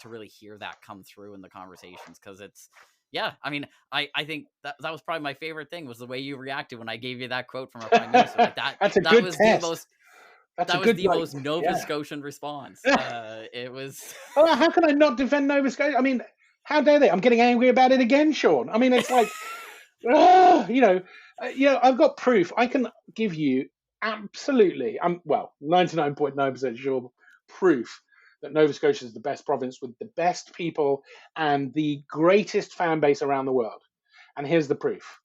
really hear that come through in the conversations, because it's, yeah, I mean, I think that was probably my favorite thing, was the way you reacted when I gave you that quote from our prime minister. Like, that That's a that good was the test. most That's a that was good, the like, most Nova yeah. Scotian response. It was Oh, how can I not defend Nova Scotia? I mean, how dare they? I'm getting angry about it again, Sean. I mean, it's like, I've got proof. I can give you absolutely, 99.9% sure proof that Nova Scotia is the best province with the best people and the greatest fan base around the world. And here's the proof.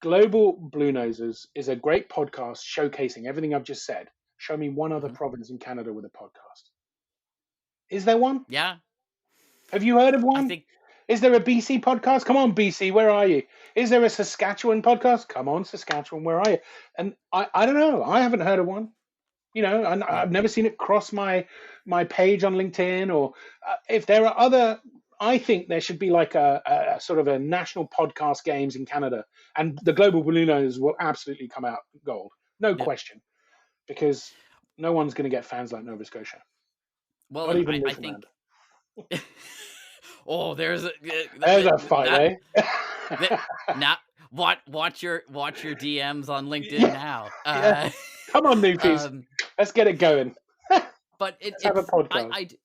Global Bluenosers is a great podcast showcasing everything I've just said. Show me one other Mhm. province in Canada with a podcast. Is there one? Yeah, Have you heard of I one? think. Is there a BC podcast? Come on, BC, where are you? Is there a Saskatchewan podcast? Come on, Saskatchewan, where are you? And I don't know. I haven't heard of one. And No. I've never seen it cross my page on LinkedIn. Or if there are other, I think there should be like a sort of a national podcast games in Canada, and the Global Bluenosers will absolutely come out gold, no Yep. question, because no one's going to get fans like Nova Scotia, Well, not and even I Newfoundland. think. Oh, there's There's a fight, that eh? that now, watch your DMs on LinkedIn Yeah, now. yeah. Come on, Newfies. Um, Let's get it going. but Let's have a podcast.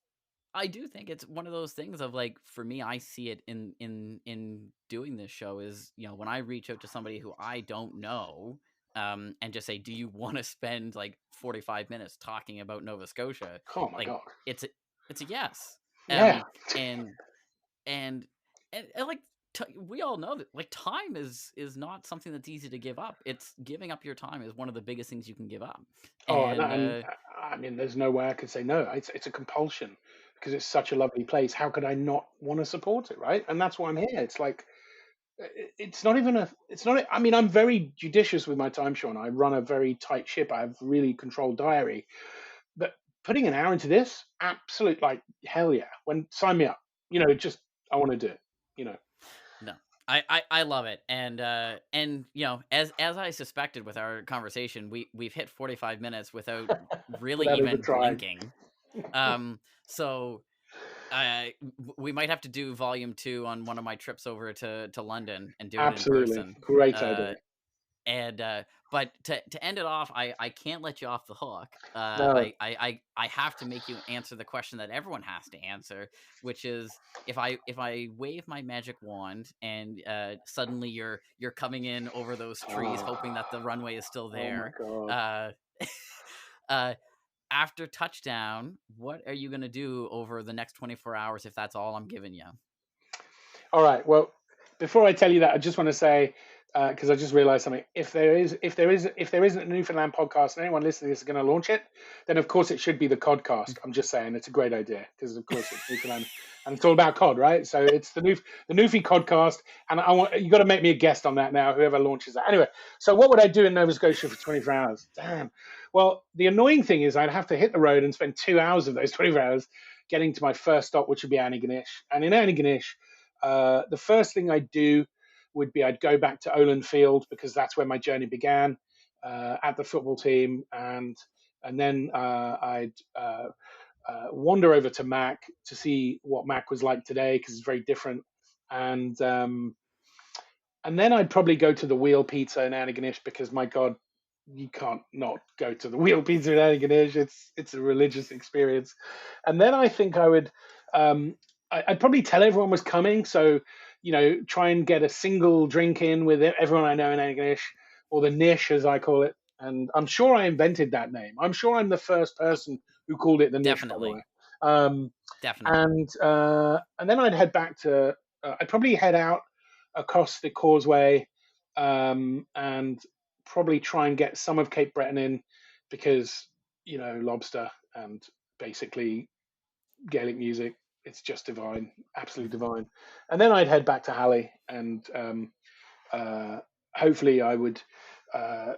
I do think it's one of those things of, like, for me, I see it in doing this show is, when I reach out to somebody who I don't know, and just say, do you want to spend like 45 minutes talking about Nova Scotia? Oh my Like, god. it's a yes. Yeah. And and and like, we all know that, like, time is not something that's easy to give up. It's giving up your time is one of the biggest things you can give up. Oh, And and I mean, there's no way I could say no. It's a compulsion because it's such a lovely place. How could I not want to support it, right? And that's why I'm here. It's like it's not even a. It's not. I mean, I'm very judicious with my time, Sean. I run a very tight ship. I have really controlled diary. But putting an hour into this, absolute, like, hell yeah. When sign me up. Just I want to do it. You know, no, I love it. And as I suspected with our conversation, we've hit 45 minutes without really without even even trying. blinking. So we might have to do volume 2 on one of my trips over to London, and do it in Absolutely, person. great Uh, idea. and but to end it off, I can't let you off the hook. No. I have to make you answer the question that everyone has to answer, which is, if I wave my magic wand and suddenly you're coming in over those trees, hoping that the runway is still Oh my there. god. Uh, uh, After touchdown, what are you gonna do over the next 24 hours, if that's all I'm giving you? All right. Well, before I tell you that, I just want to say, because I just realized something. If there isn't a Newfoundland podcast and anyone listening to this is going to launch it, then of course it should be the Codcast. I'm just saying it's a great idea because of course it's Newfoundland and it's all about cod, right? So it's the Newfie Codcast, and you got to make me a guest on that now. Whoever launches that. Anyway, so what would I do in Nova Scotia for 24 hours? Damn. Well, the annoying thing is I'd have to hit the road and spend 2 hours of those 24 hours getting to my first stop, which would be Antigonish. And in Antigonish, the first thing I'd do would be I'd go back to Oland Field because that's where my journey began at the football team, and then I'd wander over to Mac to see what Mac was like today because it's very different, and then I'd probably go to the Wheel Pizza in Antigonish because, my God, you can't not go to the Wheel Pizza in Antigonish. It's a religious experience. And then I think I would I'd probably tell everyone was coming, so try and get a single drink in with everyone I know in Antigonish, or the Nish as I call it. And I'm sure I invented that name. I'm sure I'm the first person who called it the Nish, by the way. Definitely, Um, definitely. and then I'd head back to. I'd probably head out across the causeway, and probably try and get some of Cape Breton in because lobster and basically Gaelic music it's just divine, absolutely divine. And then I'd head back to Halle, and uh, hopefully I would uh,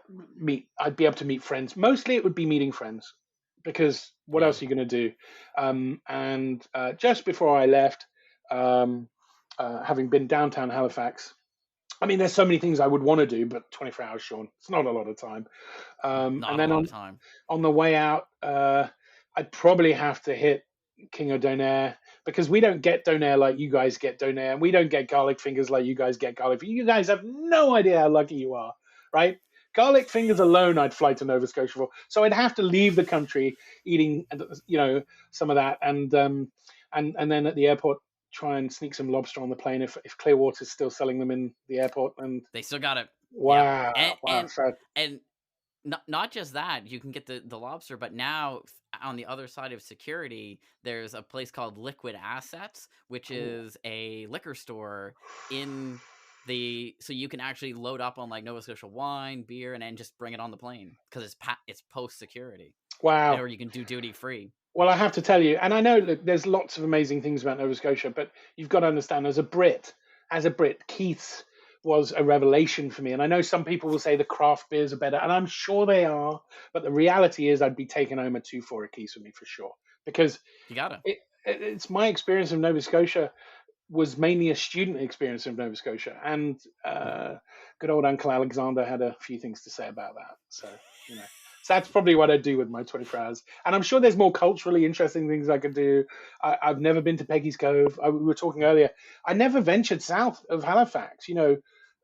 I'd be able to meet friends. Mostly it would be meeting friends, because what Yeah. else are you going to do? And just before I left, um, having been downtown Halifax, I mean, there's so many things I would want to do, but 24 hours, Sean, it's not a lot of time. And Not a then lot of time. on the way out, I'd probably have to hit King of Donair, because we don't get Donair like you guys get Donair, and we don't get garlic fingers like you guys get garlic. You guys have no idea how lucky you are, right? Garlic fingers alone, I'd fly to Nova Scotia for. So I'd have to leave the country eating, some of that, and then at the airport try and sneak some lobster on the plane if Clearwater's still selling them in the airport. And They still got it. Yeah. wow, And wow, and so and not just that, you can get the lobster, but now on the other side of security, there's a place called Liquid Assets, which ooh, is a liquor store in the so you can actually load up on like Nova Scotia wine, beer, and then just bring it on the plane because it's post security, wow. or you can do duty free. Well, I have to tell you, and I know that there's lots of amazing things about Nova Scotia, but you've got to understand, as a Brit, Keith's was a revelation for me. And I know some people will say the craft beers are better, and I'm sure they are. But the reality is, I'd be taking home a 2 for a Keith's with me for sure, because You gotta. it's my experience of Nova Scotia was mainly a student experience of Nova Scotia, and good old Uncle Alexander had a few things to say about that. So you know, so that's probably what I do with my 24 hours. And I'm sure there's more culturally interesting things I could do. I've never been to Peggy's Cove. We were talking earlier. I never ventured south of Halifax.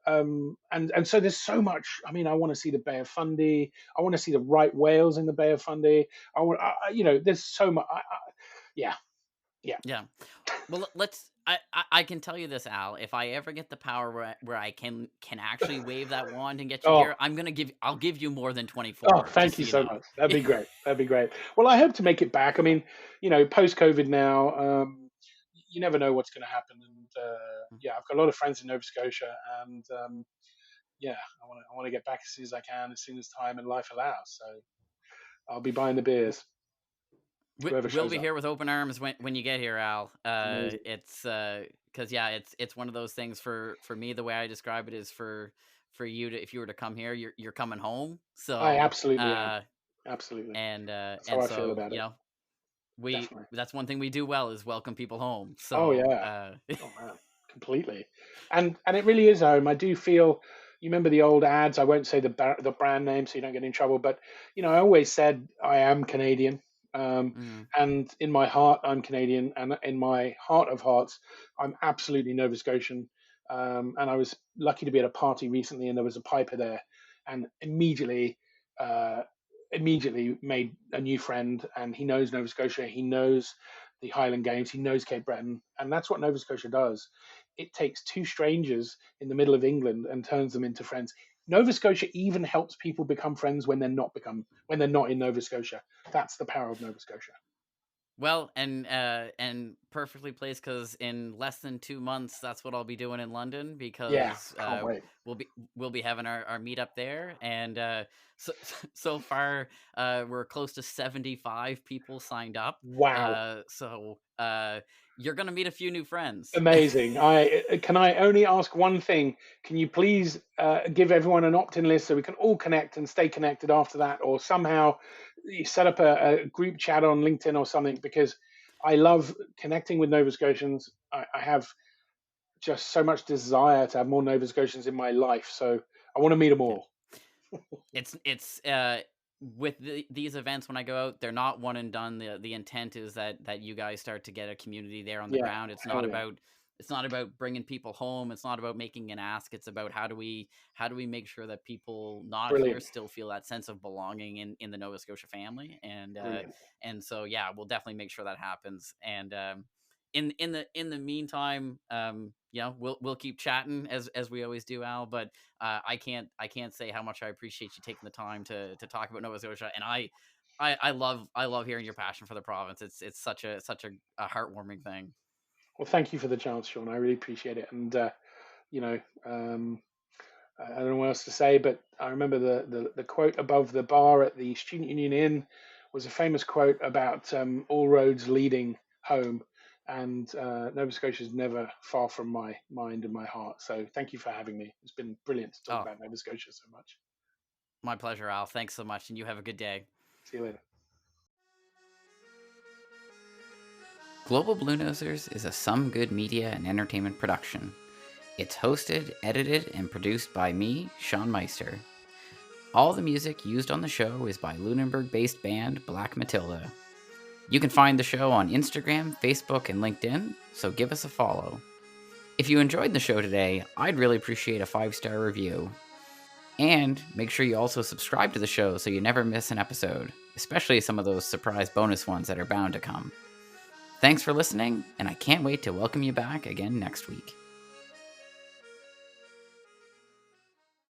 And so there's so much. I mean, I want to see the Bay of Fundy. I want to see the right whales in the Bay of Fundy. There's so much. Yeah, yeah. Yeah. Well, let's. I can tell you this, Al. If I ever get the power where I can actually wave that wand and get you Oh, here, I'll give you more than oh, 24, thank just you so you so know. much. That'd be great. That'd be great. Well, I hope to make it back. I mean, post COVID now, you never know what's going to happen. And yeah, I've got a lot of friends in Nova Scotia, and yeah, I want to get back as soon as I can, as soon as time and life allows. So I'll be buying the beers, whoever We'll shows be up. here with open arms when you get here, Al. Amazing. It's because yeah, it's one of those things for me. The way I describe it is for you to if you were to come here, you're coming home. I So absolutely am. Absolutely. That's how and I feel so about it. we Definitely. that's one thing we do well is welcome people home. Oh So yeah. Oh man, completely. And it really is home. I do feel. You remember the old ads? I won't say the brand name so you don't get in trouble. But I always said I am Canadian, mm, and in my heart I'm Canadian, and in my heart of hearts I'm absolutely Nova Scotian. And I was lucky to be at a party recently, and there was a piper there, and uh, immediately made a new friend, and he knows Nova Scotia. He knows the Highland Games. He knows Cape Breton, and that's what Nova Scotia does. It takes two strangers in the middle of England and turns them into friends. Nova Scotia even helps people become friends when they're not in Nova Scotia. That's the power of Nova Scotia. well, and perfectly placed because in less than 2 months, that's what I'll be doing in London Yeah, because can't wait. we'll be having our meetup there, and so so far we're close to 75 people signed up. Wow, So you're gonna meet a few new friends. amazing. I only ask one thing. Can you please give everyone an opt-in list so we can all connect and stay connected after that, or somehow you set up a group chat on LinkedIn or something? Because I love connecting with Nova Scotians. I have just so much desire to have more Nova Scotians in my life, so I want to meet them Yeah. all. It's with these events when I go out, they're not one and done. The intent is that you guys start to get a community there on the Yeah, ground. hell yeah, It's not about bringing people home. It's not about making an ask. It's about how do we make sure that people not here brilliant, still feel that sense of belonging in the Nova Scotia family. brilliant. And so yeah, we'll definitely make sure that happens. And in the meantime, we'll keep chatting as we always do, Al. But I can't say how much I appreciate you taking the time to talk about Nova Scotia, and I love hearing your passion for the province. It's such a heartwarming thing. Well, thank you for the chance, Sean. I really appreciate it. And you know, I don't know what else to say, but I remember the quote above the bar at the Student Union Inn was a famous quote about all roads leading home. and Nova Scotia is never far from my mind and my heart. So thank you for having me. It's been brilliant to talk Oh, about Nova Scotia so much. my pleasure, Al. Thanks so much, and you have a good day. See you later. Global Bluenosers is a Some Good Media and Entertainment production. It's hosted, edited, and produced by me, Sean Meister. All the music used on the show is by Lunenburg-based band Black Matilda. You can find the show on Instagram, Facebook, and LinkedIn, so give us a follow. If you enjoyed the show today, I'd really appreciate a 5-star review. And make sure you also subscribe to the show so you never miss an episode, especially some of those surprise bonus ones that are bound to come. Thanks for listening, and I can't wait to welcome you back again next week.